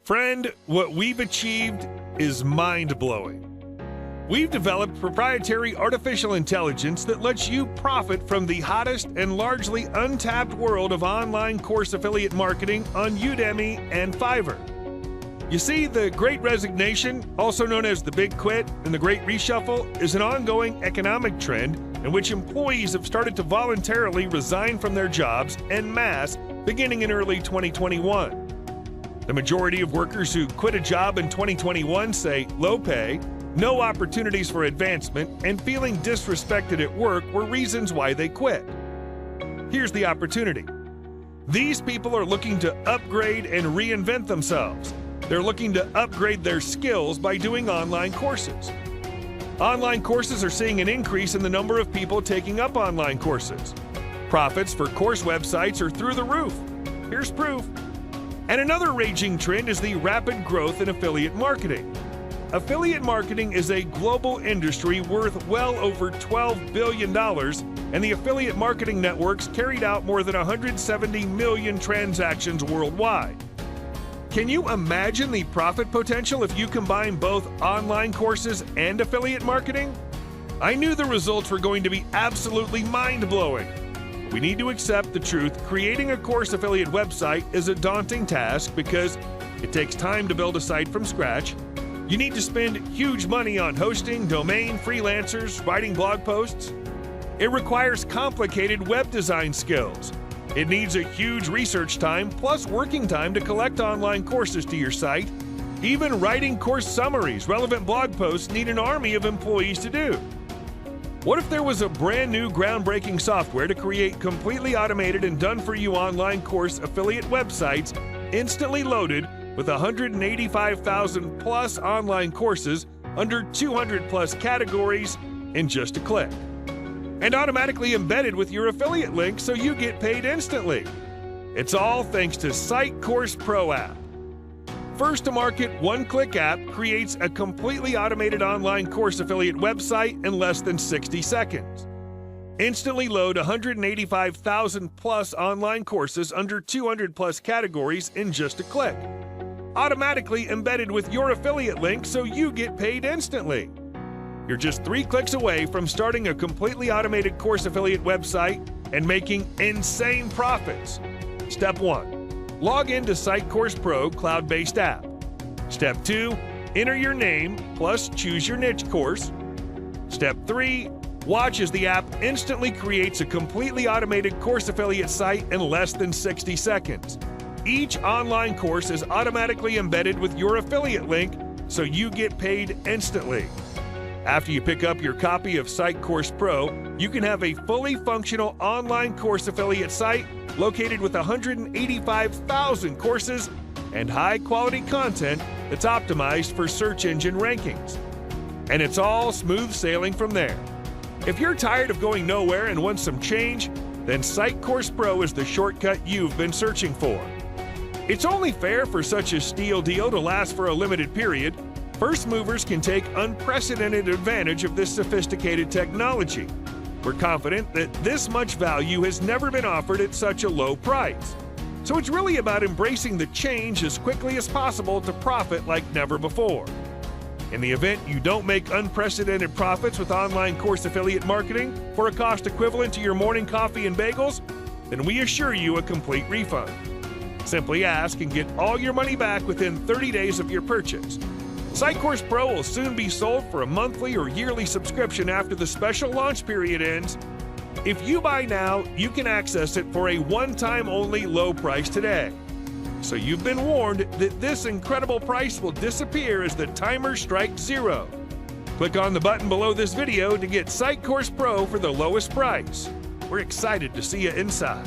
Friend, what we've achieved is mind-blowing. We've developed proprietary artificial intelligence that lets you profit from the hottest and largely untapped world of online course affiliate marketing on Udemy and Fiverr. You see, the Great Resignation, also known as the Big Quit and the Great Reshuffle, is an ongoing economic trend in which employees have started to voluntarily resign from their jobs en masse beginning in early 2021. The majority of workers who quit a job in 2021 say low pay, no opportunities for advancement, and feeling disrespected at work were reasons why they quit. Here's the opportunity. These people are looking to upgrade and reinvent themselves. They're looking to upgrade their skills by doing online courses. Online courses are seeing an increase in the number of people taking up online courses. Profits for course websites are through the roof. Here's proof. And another raging trend is the rapid growth in affiliate marketing. Affiliate marketing is a global industry worth well over $12 billion, and the affiliate marketing networks carried out more than 170 million transactions worldwide. Can you imagine the profit potential if you combine both online courses and affiliate marketing? I knew the results were going to be absolutely mind-blowing. We need to accept the truth. Creating a course affiliate website is a daunting task because it takes time to build a site from scratch. You need to spend huge money on hosting, domain, freelancers, writing blog posts. It requires complicated web design skills. It needs a huge research time plus working time to collect online courses to your site. Even writing course summaries, relevant blog posts need an army of employees to do. What if there was a brand new groundbreaking software to create completely automated and done-for-you online course affiliate websites instantly loaded with 185,000 plus online courses under 200 plus categories in just a click? And automatically embedded with your affiliate link so you get paid instantly. It's all thanks to SiteCoursePro App. First to market one-click app creates a completely automated online course affiliate website in less than 60 seconds. Instantly load 185,000 plus online courses under 200 plus categories in just a click. Automatically embedded with your affiliate link so you get paid instantly. You're just 3 clicks away from starting a completely automated course affiliate website and making insane profits. Step 1. Log into SiteCoursePro cloud-based app. Step 2. Enter your name plus choose your niche course. Step 3. Watch as the app instantly creates a completely automated course affiliate site in less than 60 seconds. Each online course is automatically embedded with your affiliate link so you get paid instantly. After you pick up your copy of SiteCoursePro, you can have a fully functional online course affiliate site located with 185,000 courses and high-quality content that's optimized for search engine rankings. And it's all smooth sailing from there. If you're tired of going nowhere and want some change, then SiteCoursePro is the shortcut you've been searching for. It's only fair for such a steal deal to last for a limited period. First movers can take unprecedented advantage of this sophisticated technology. We're confident that this much value has never been offered at such a low price. So it's really about embracing the change as quickly as possible to profit like never before. In the event you don't make unprecedented profits with online course affiliate marketing for a cost equivalent to your morning coffee and bagels, then we assure you a complete refund. Simply ask and get all your money back within 30 days of your purchase. SiteCoursePro will soon be sold for a monthly or yearly subscription after the special launch period ends. If you buy now, you can access it for a one-time only low price today. So you've been warned that this incredible price will disappear as the timer strikes 0. Click on the button below this video to get SiteCoursePro for the lowest price. We're excited to see you inside.